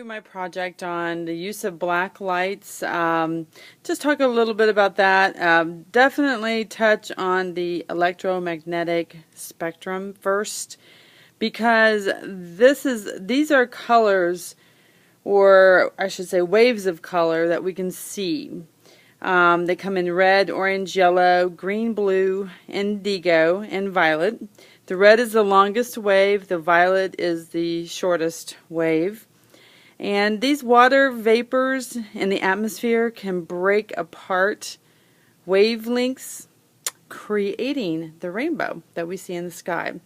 My project on the use of black lights. Just talk a little bit about that. Definitely touch on the electromagnetic spectrum first, because these are colors, or I should say waves of color that we can see. They come in red, orange, yellow, green, blue, indigo, and violet. The red is the longest wave, the violet is the shortest wave. And these water vapors in the atmosphere can break apart wavelengths, creating the rainbow that we see in the sky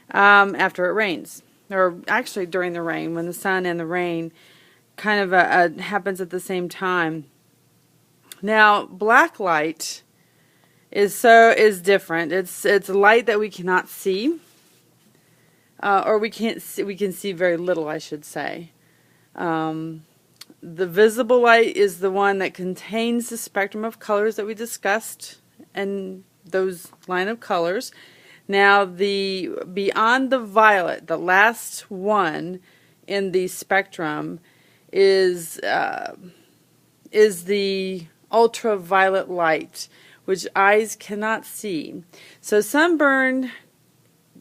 after it rains. Or actually during the rain, when the sun and the rain kind of happens at the same time. Now, black light is different. It's light that we cannot see, or we can see very little, I should say. The visible light is the one that contains the spectrum of colors that we discussed and those line of colors. Now, the beyond the violet, the last one in the spectrum is the ultraviolet light, which eyes cannot see. So sunburn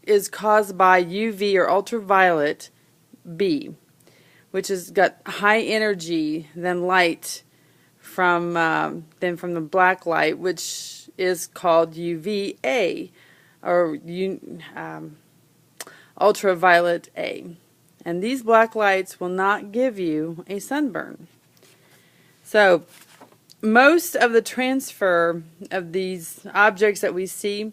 is caused by UV or ultraviolet B, which has got high energy than light from the black light, which is called UVA or ultraviolet A. And these black lights will not give you a sunburn. So most of the transfer of these objects that we see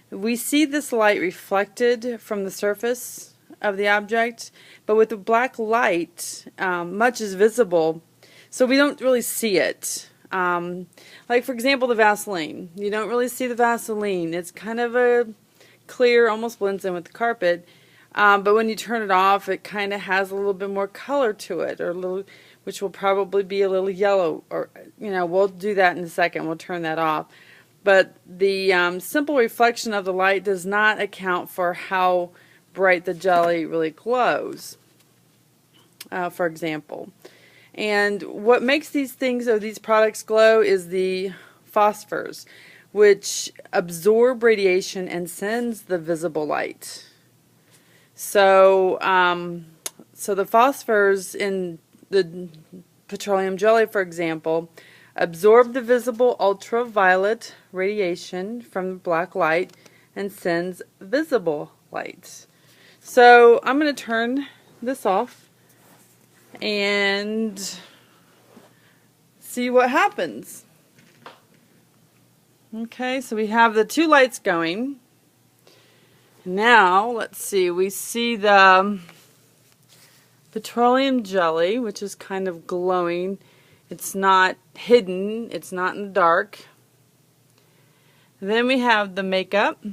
this light reflected from the surface of the object, but with the black light, much is visible, so we don't really see it. Like, for example, the Vaseline. You don't really see the Vaseline. It's kind of a clear, almost blends in with the carpet, but when you turn it off, it kind of has a little bit more color to it, or a little, which will probably be a little yellow, or, we'll do that in a second. We'll turn that off. But the simple reflection of the light does not account for how bright the jelly really glows, for example. And what makes these things, or these products, glow is the phosphors, which absorb radiation and sends the visible light. So, so the phosphors in the petroleum jelly, for example, absorb the visible ultraviolet radiation from the black light and sends visible light. So I'm going to turn this off and see what happens. Okay, so we have the two lights going. Now, let's see, we see the petroleum jelly, which is kind of glowing. It's not hidden, it's not in the dark. Then we have the makeup,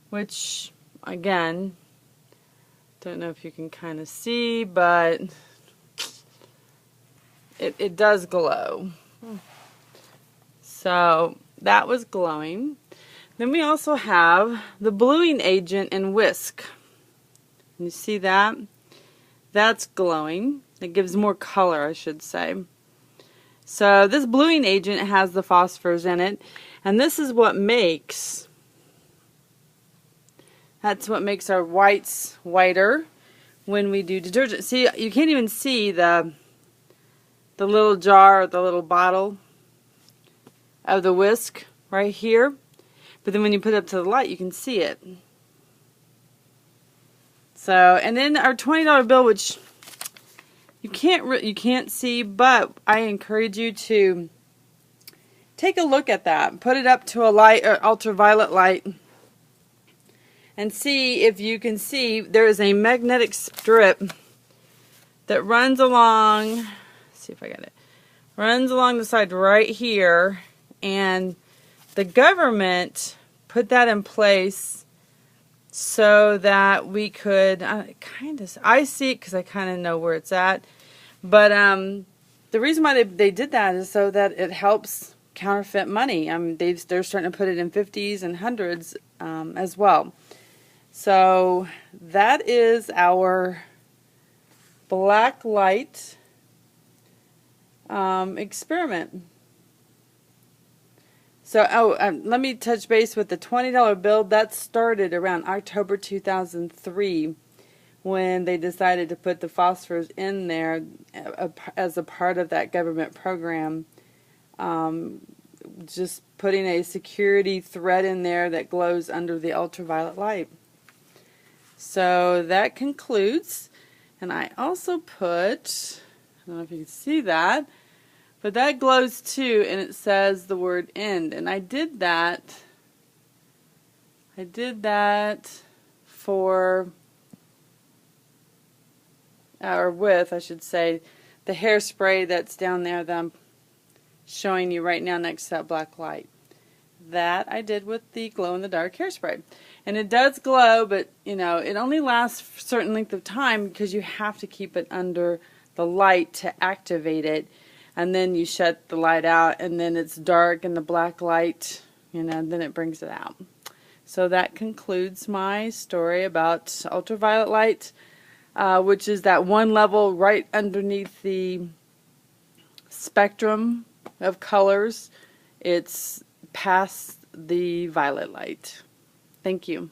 which, again, don't know if you can kind of see, but it does glow. So that was glowing. Then we also have the bluing agent and whisk. You see that? That's glowing. It gives more color, I should say. So this bluing agent has the phosphors in it, and this is what makes, that's what makes our whites whiter when we do detergent. See, you can't even see the little jar, or the little bottle of the whisk right here, but then when you put it up to the light, you can see it. So, and then our $20 bill, which you can't see, but I encourage you to take a look at that. Put it up to a light, or ultraviolet light, and see if you can see. There is a magnetic strip that runs along. Let's see if I got it. Runs along the side right here, and the government put that in place so that we could I see it because I kind of know where it's at, but the reason why they did that is so that it helps counterfeit money. They're starting to put it in 50s and 100s as well. So that is our black light experiment. So, let me touch base with the $20 bill. That started around October 2003 when they decided to put the phosphors in there as a part of that government program. Just putting a security thread in there that glows under the ultraviolet light. So that concludes. And I also put, I don't know if you can see that, but that glows too, and it says the word end. And I did that for, or with, I should say, the hairspray that's down there that I'm showing you right now next to that black light. That I did with the glow-in-the-dark hairspray. And it does glow, but you know, it only lasts a certain length of time because you have to keep it under the light to activate it. And then you shut the light out, and then it's dark, and the black light, you know, then it brings it out. So that concludes my story about ultraviolet light, which is that one level right underneath the spectrum of colors. It's past the violet light. Thank you.